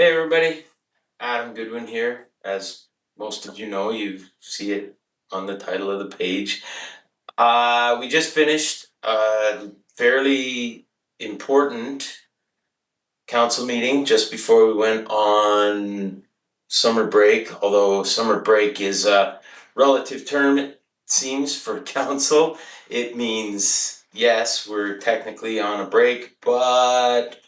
Hey everybody, Adam Goodwin here. As most of you know, you see it on the title of the page. We just finished a fairly important council meeting just before we went on summer break, although summer break is a relative term, it seems, for council. It means, yes, we're technically on a break, but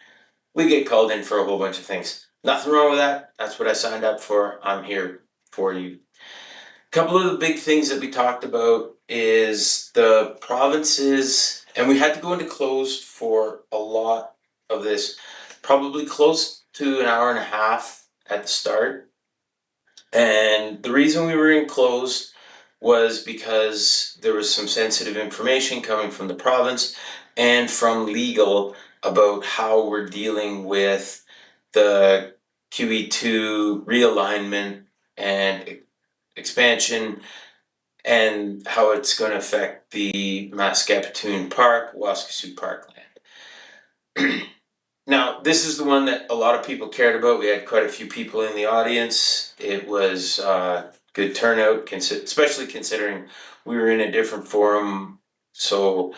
we get called in for a whole bunch of things. Nothing wrong with that. That's what I signed up for. I'm here for you. A couple of the big things that we talked about is the provinces, and we had to go into closed for a lot of this, probably close to an hour and a half at the start. And the reason we were in closed was because there was some sensitive information coming from the province and from legal about how we're dealing with the QE2 realignment and expansion and how it's going to affect the Mascapitoon Park, Waskesiu Parkland. Now, this is the one that a lot of people cared about. We had quite a few people in the audience. It was good turnout, especially considering we were in a different forum. So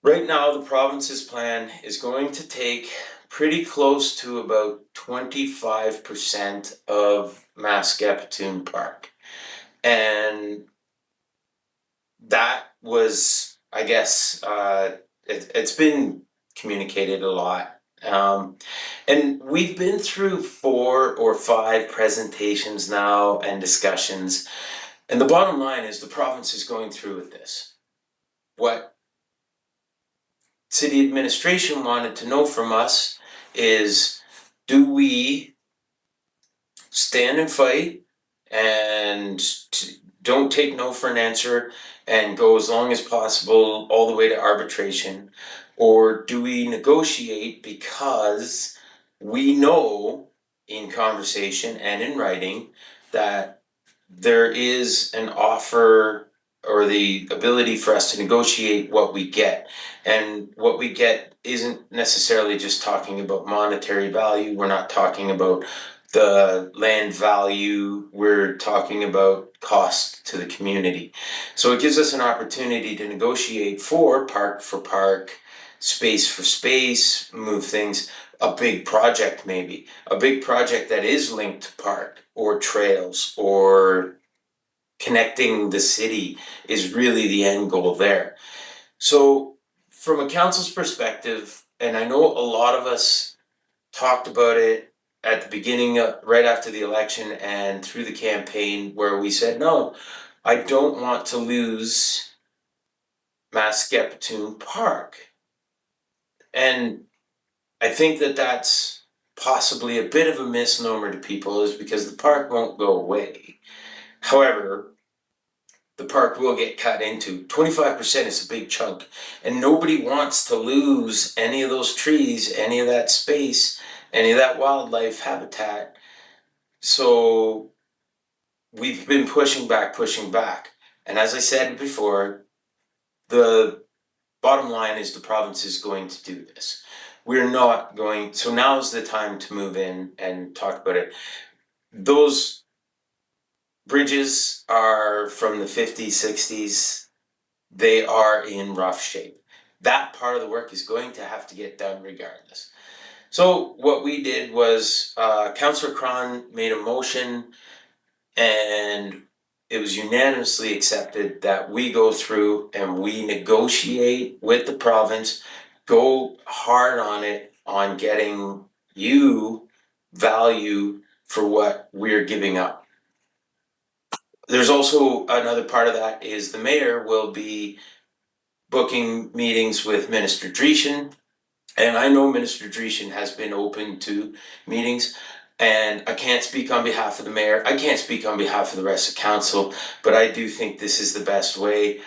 right now, the province's plan is going to take pretty close to about 25% of Mascapitoon Park. And that was, I guess, it's been communicated a lot. And we've been through 4 or 5 presentations now and discussions. And the bottom line is the province is going through with this. What city administration wanted to know from us is, do we stand and fight and don't take no for an answer and go as long as possible all the way to arbitration? Or do we negotiate because we know in conversation and in writing that there is an offer or the ability for us to negotiate what we get? And what we get isn't necessarily just talking about monetary value. We're not talking about the land value, we're talking about cost to the community. So it gives us an opportunity to negotiate for park, space for space, move things, a big project maybe, a big project that is linked to park or trails or connecting the city is really the end goal there. So from a council's perspective, and I know a lot of us talked about it at the beginning, right after the election and through the campaign, where we said, no, I don't want to lose Mascapitoon Park. And I think that that's possibly a bit of a misnomer to people, is because the park won't go away. However, the park will get cut into. 25% is a big chunk, and nobody wants to lose any of those trees, any of that space, any of that wildlife habitat. So we've been pushing back. And as I said before, the bottom line is the province is going to do this. We're not going, so now's the time to move in and talk about it. Those bridges are from the 50s, 60s. They are in rough shape. That part of the work is going to have to get done regardless. So what we did was Councillor Cron made a motion, and it was unanimously accepted that we go through and we negotiate with the province, go hard on it, on getting you value for what we're giving up. There's also another part of that is the mayor will be booking meetings with Minister Dreeshen. And I know Minister Dreeshen has been open to meetings, and I can't speak on behalf of the mayor. I can't speak on behalf of the rest of council, but I do think this is the best way.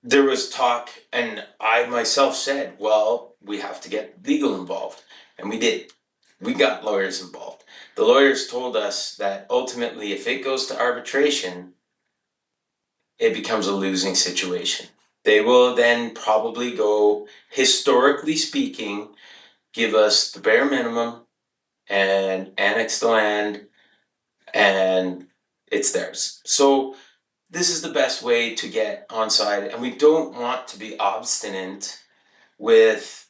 There was talk, and I myself said, well, we have to get legal involved. And we did. We got lawyers involved. The lawyers told us that ultimately, if it goes to arbitration, it becomes a losing situation. They will then probably go, historically speaking, give us the bare minimum and annex the land, and it's theirs. So this is the best way to get on side, and we don't want to be obstinate with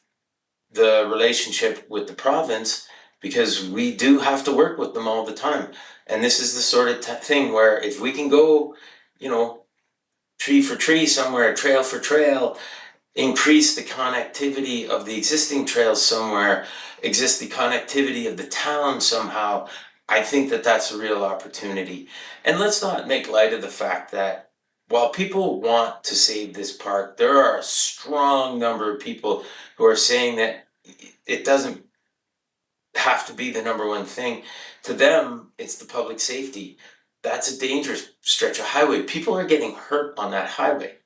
the relationship with the province, because we do have to work with them all the time. And this is the sort of thing where if we can go, you know, tree for tree somewhere, trail for trail, increase the connectivity of the existing trails somewhere, exist the connectivity of the town somehow, I think that that's a real opportunity. And let's not make light of the fact that while people want to save this park, there are a strong number of people who are saying that it doesn't have to be the number one thing. To them, it's the public safety. That's a dangerous stretch of highway. People are getting hurt on that highway.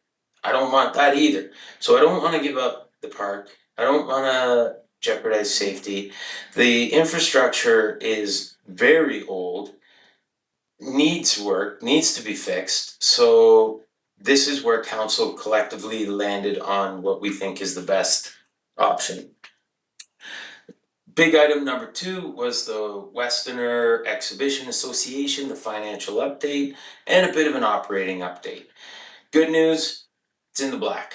I don't want that either. So I don't want to give up the park. I don't want to jeopardize safety. The infrastructure is very old, needs work, needs to be fixed. So this is where council collectively landed on what we think is the best option. Big item number 2 was the Westerner Exhibition Association, the financial update, and a bit of an operating update. Good news, it's in the black.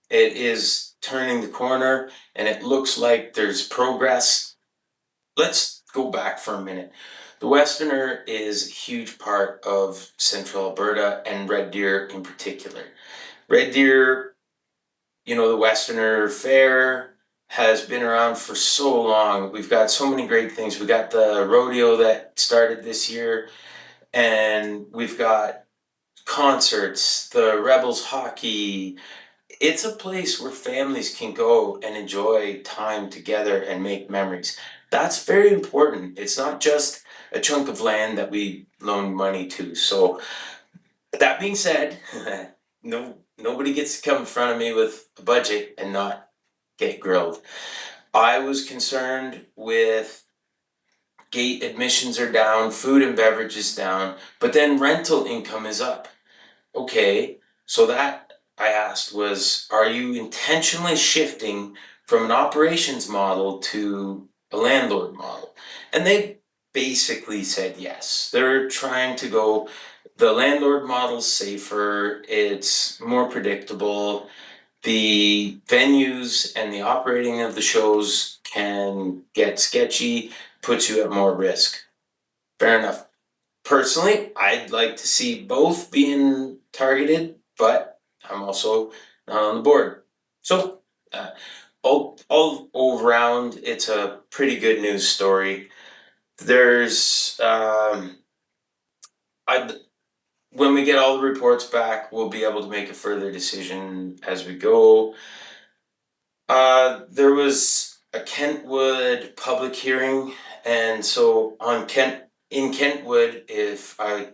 It is turning the corner, and it looks like there's progress. Let's go back for a minute. The Westerner is a huge part of Central Alberta, and Red Deer in particular. Red Deer, you know, the Westerner Fair has been around for so long. We've got so many great things. We got the rodeo that started this year, and we've got concerts, the Rebels hockey. It's a place where families can go and enjoy time together and make memories. That's very important. It's not just a chunk of land that we loan money to. So that being said, nobody gets to come in front of me with a budget and not get grilled. I was concerned with gate admissions are down, food and beverages down, but then rental income is up. Okay, so that I asked was, are you intentionally shifting from an operations model to a landlord model? And they basically said yes. They're trying to go, the landlord model's safer, it's more predictable, the venues and the operating of the shows can get sketchy, puts you at more risk. Fair enough. Personally, I'd like to see both being targeted, but I'm also not on the board. So, all around, it's a pretty good news story. There's, when we get all the reports back, we'll be able to make a further decision as we go. There was a Kentwood public hearing, and so in Kentwood, if I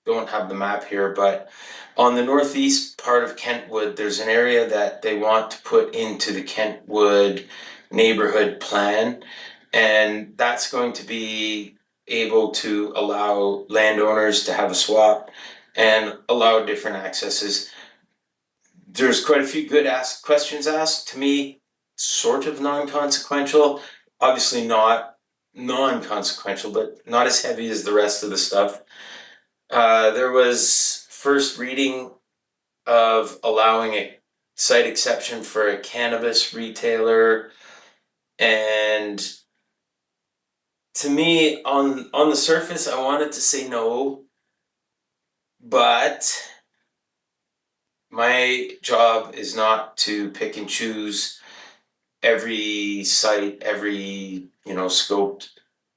don't have the map here, but on the northeast part of Kentwood, there's an area that they want to put into the Kentwood neighborhood plan, and that's going to be able to allow landowners to have a swap and allow different accesses. There's quite a few good questions asked. To me, sort of non-consequential. Obviously not non-consequential, but not as heavy as the rest of the stuff. There was first reading of allowing a site exception for a cannabis retailer, and to me, on the surface, I wanted to say no, but my job is not to pick and choose every site, every, scoped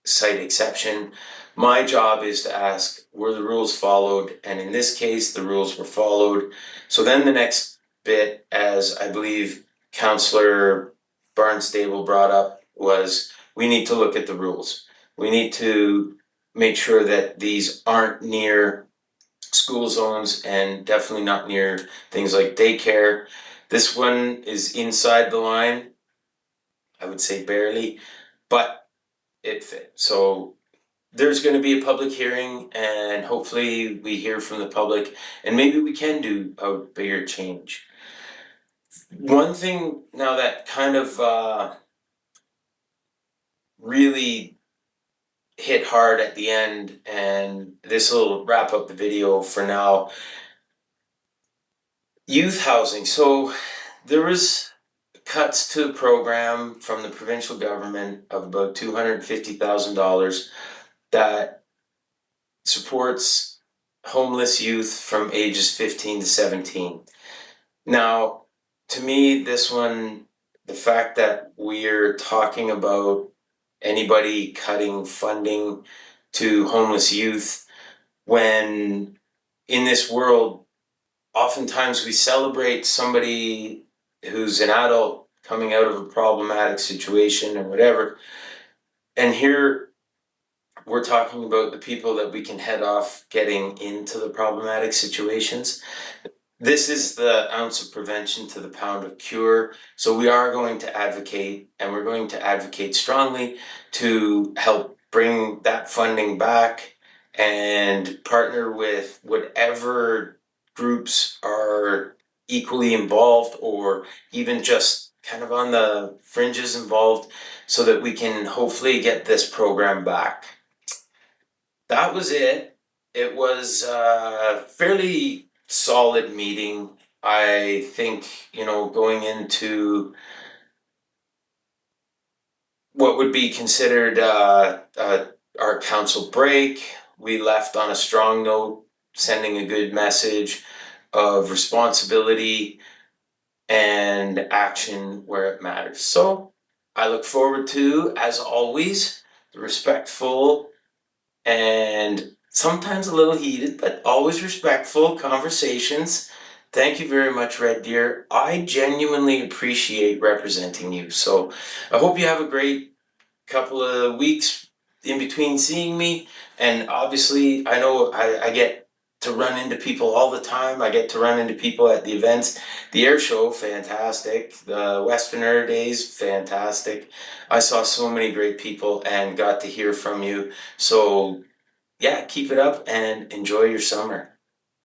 site exception. My job is to ask, were the rules followed? And in this case, the rules were followed. So then the next bit, as I believe Councillor Barnstable brought up, was we need to look at the rules. We need to make sure that these aren't near school zones and definitely not near things like daycare. This one is inside the line. I would say barely, but it fit. So there's going to be a public hearing, and hopefully we hear from the public, and maybe we can do a bigger change. One thing now that kind of really hit hard at the end, and this will wrap up the video for now. Youth housing. So there was cuts to the program from the provincial government of about $250,000 that supports homeless youth from ages 15 to 17. Now, to me, this one, the fact that we're talking about anybody cutting funding to homeless youth when in this world, oftentimes we celebrate somebody who's an adult coming out of a problematic situation or whatever. And here we're talking about the people that we can head off getting into the problematic situations. This is the ounce of prevention to the pound of cure. So we are going to advocate, and we're going to advocate strongly to help bring that funding back and partner with whatever groups are equally involved or even just kind of on the fringes involved so that we can hopefully get this program back. That was it. It was a fairly solid meeting. I think, going into what would be considered our council break, we left on a strong note, sending a good message of responsibility and action where it matters. So I look forward to, as always, the respectful and sometimes a little heated, but always respectful conversations. Thank you very much, Red Deer. I genuinely appreciate representing you. So I hope you have a great couple of weeks in between seeing me. And obviously, I know I get to run into people all the time. I get to run into people at the events. The air show, fantastic. The Westerner days, fantastic. I saw so many great people and got to hear from you. So yeah, keep it up and enjoy your summer.